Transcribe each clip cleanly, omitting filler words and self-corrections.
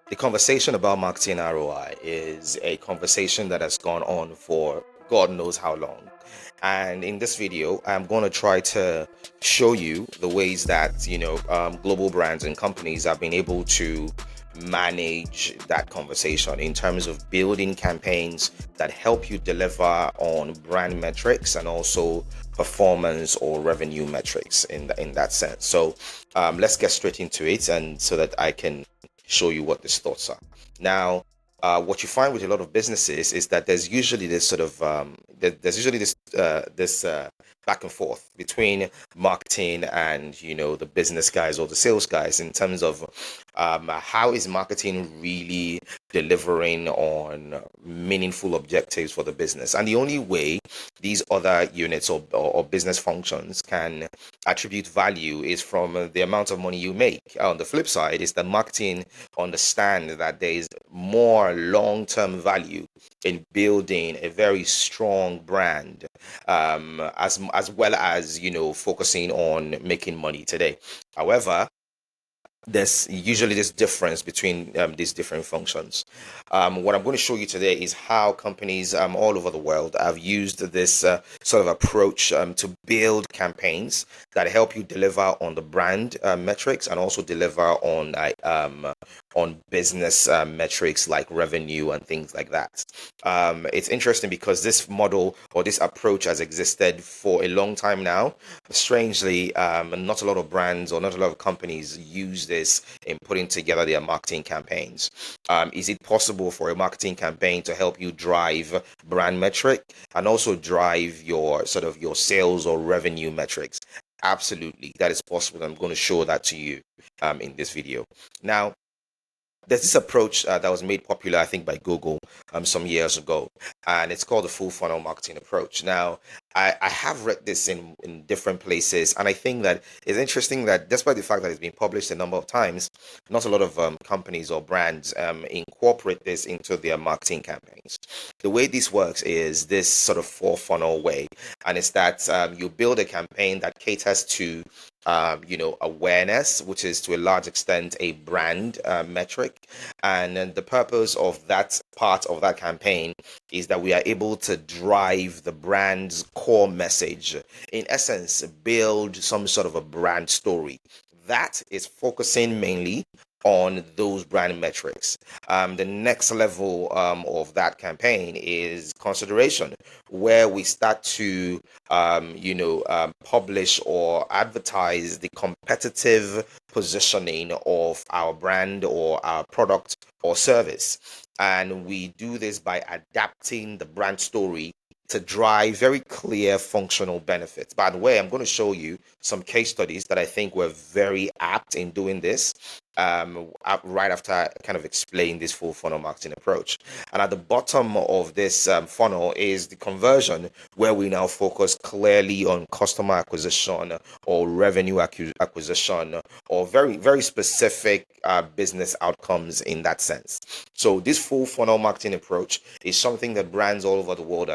The conversation about marketing ROI is a conversation that has gone on for God knows how long. And in this video, I'm going to try to show you the ways that, global brands and companies have been able to manage that conversation in terms of building campaigns that help you deliver on brand metrics and also performance or revenue metrics in that sense. So let's get straight into it, and so that I can show you what these thoughts are. Now, what you find with a lot of businesses is that there's usually this sort of there's usually this back and forth between marketing and the business guys or the sales guys in terms of how is marketing really delivering on meaningful objectives for the business. And the only way these other units or business functions can attribute value is from the amount of money you make. On the flip side is that marketing understand that there is more long-term value in building a very strong brand, as well as focusing on making money today. However, there's usually this difference between these different functions. What I'm going to show you today is how companies all over the world have used this sort of approach to build campaigns that help you deliver on the brand metrics and also deliver on business metrics like revenue and things like that. It's interesting because this model or this approach has existed for a long time now. Strangely, not a lot of brands or not a lot of companies use this in putting together their marketing campaigns. Is it possible for a marketing campaign to help you drive brand metric and also drive your sales or revenue metrics? Absolutely, that is possible. I'm going to show that to you in this video. Now, there's this approach that was made popular, I think, by Google some years ago, and it's called the full funnel marketing approach. Now, I have read this in different places, and I think that it's interesting that despite the fact that it's been published a number of times, not a lot of companies or brands incorporate this into their marketing campaigns. The way this works is this sort of full funnel way, and it's that you build a campaign that caters to awareness, which is to a large extent a brand metric. And then the purpose of that part of that campaign is that we are able to drive the brand's core message. In essence, build some sort of a brand story. That is focusing mainly on those brand metrics. The next level of that campaign is consideration, where we start to publish or advertise the competitive positioning of our brand or our product or service. And we do this by adapting the brand story to drive very clear functional benefits. By the way, I'm going to show you some case studies that I think were very apt in doing this right after I kind of explain this full funnel marketing approach. And at the bottom of this funnel is the conversion, where we now focus clearly on customer acquisition or revenue acquisition or very, very specific business outcomes in that sense. So this full funnel marketing approach is something that brands all over the world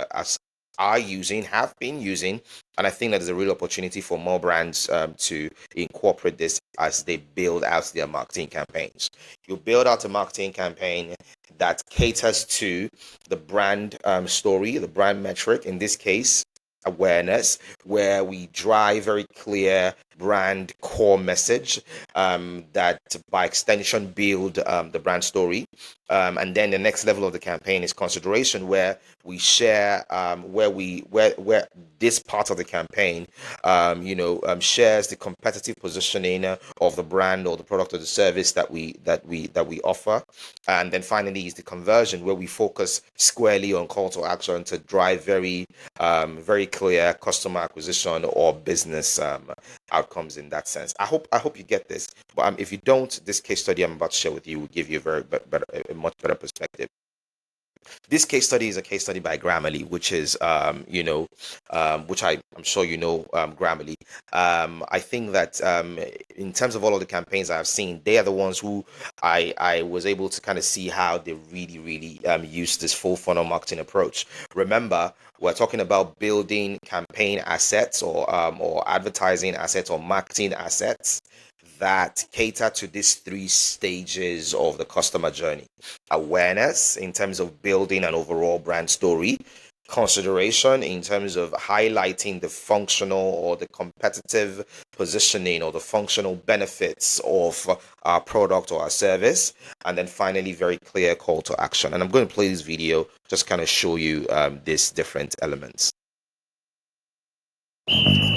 are using, have been using, and I think that there's a real opportunity for more brands to incorporate this as they build out their marketing campaigns. You build out a marketing campaign that caters to the brand story, the brand metric, in this case, awareness, where we drive very clear brand core message that by extension build the brand story. And then the next level of the campaign is consideration, where we share where this part of the campaign shares the competitive positioning of the brand or the product or the service that we offer. And then finally is the conversion, where we focus squarely on call to action to drive very clear customer acquisition or business outcomes in that sense. I hope you get this. But if you don't, this case study I'm about to share with you will give you a much better perspective. This case study is a case study by Grammarly, which is, which I'm sure Grammarly. I think that in terms of all of the campaigns I've seen, they are the ones who I was able to kind of see how they really use this full funnel marketing approach. Remember, we're talking about building campaign assets or advertising assets or marketing assets that cater to these three stages of the customer journey: awareness in terms of building an overall brand story, consideration in terms of highlighting the functional or the competitive positioning or the functional benefits of our product or our service, and then finally very clear call to action. And I'm going to play this video just kind of show you these different elements.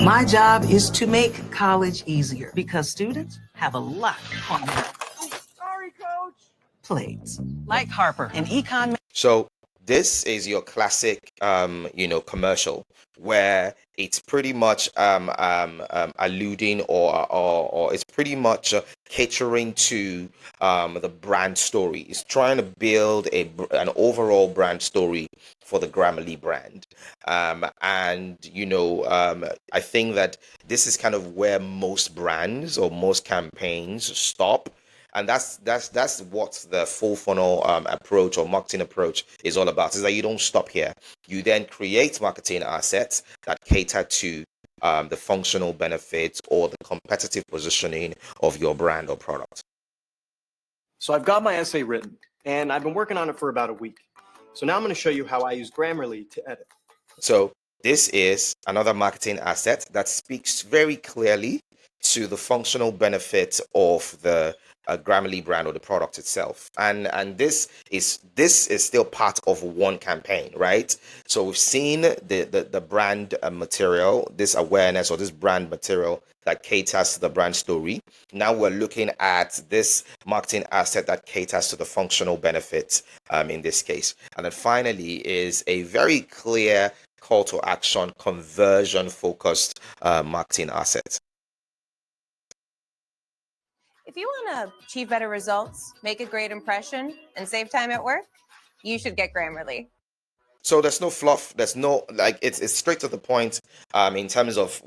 My job is to make college easier because students have a lot on their plates, like Harper and econ. So this is your classic, commercial where it's pretty much alluding or it's pretty much catering to the brand story. It's trying to build an overall brand story for the Grammarly brand. I think that this is kind of where most brands or most campaigns stop. And that's what the full funnel approach or marketing approach is all about, is that you don't stop here. You then create marketing assets that cater to the functional benefits or the competitive positioning of your brand or product. So I've got my essay written, and I've been working on it for about a week. So now I'm going to show you how I use Grammarly to edit. So this is another marketing asset that speaks very clearly to the functional benefits of the Grammarly brand or the product itself, and this is still part of one campaign, right? So we've seen the brand material, this awareness or this brand material that caters to the brand story. Now we're looking at this marketing asset that caters to the functional benefits in this case, and then finally is a very clear call to action, conversion focused marketing asset. If you want to achieve better results, make a great impression, and save time at work, you should get Grammarly. So there's no fluff. There's no, it's straight to the point in terms of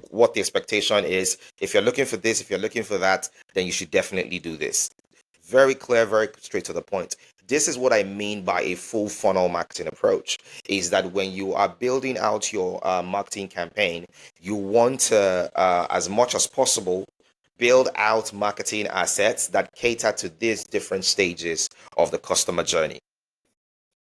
what the expectation is. If you're looking for this, if you're looking for that, then you should definitely do this. Very clear, very straight to the point. This is what I mean by a full funnel marketing approach, is that when you are building out your marketing campaign, you want to, as much as possible, build out marketing assets that cater to these different stages of the customer journey.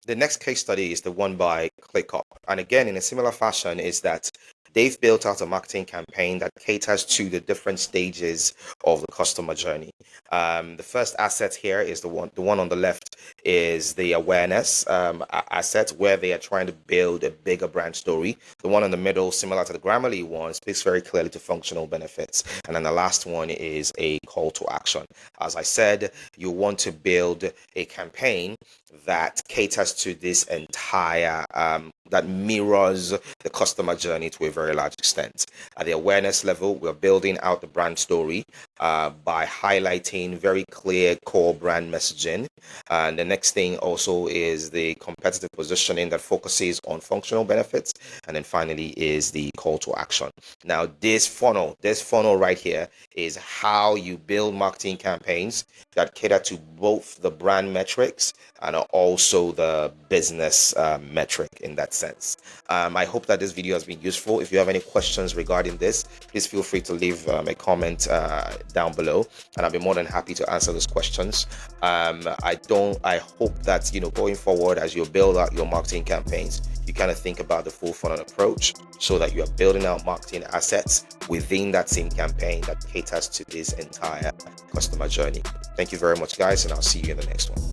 The next case study is the one by ClickUp. And again, in a similar fashion, is that they've built out a marketing campaign that caters to the different stages of the customer journey. The first asset here is the one on the left is the awareness asset, where they are trying to build a bigger brand story. The one in the middle, similar to the Grammarly one, speaks very clearly to functional benefits. And then the last one is a call to action. As I said, you want to build a campaign that caters to this entire that mirrors the customer journey to a very large extent. At the awareness level, we're building out the brand story by highlighting very clear core brand messaging. And the next thing also is the competitive positioning that focuses on functional benefits. And then finally is the call to action. Now, this funnel right here is how you build marketing campaigns that cater to both the brand metrics and also the business metric in that sense. I hope that this video has been useful. If you have any questions regarding this, please feel free to leave a comment down below, and I'll be more than happy to answer those questions. I hope that, going forward, as you build out your marketing campaigns, you kind of think about the full funnel approach so that you are building out marketing assets within that same campaign that caters to this entire customer journey. Thank you very much, guys, and I'll see you in the next one.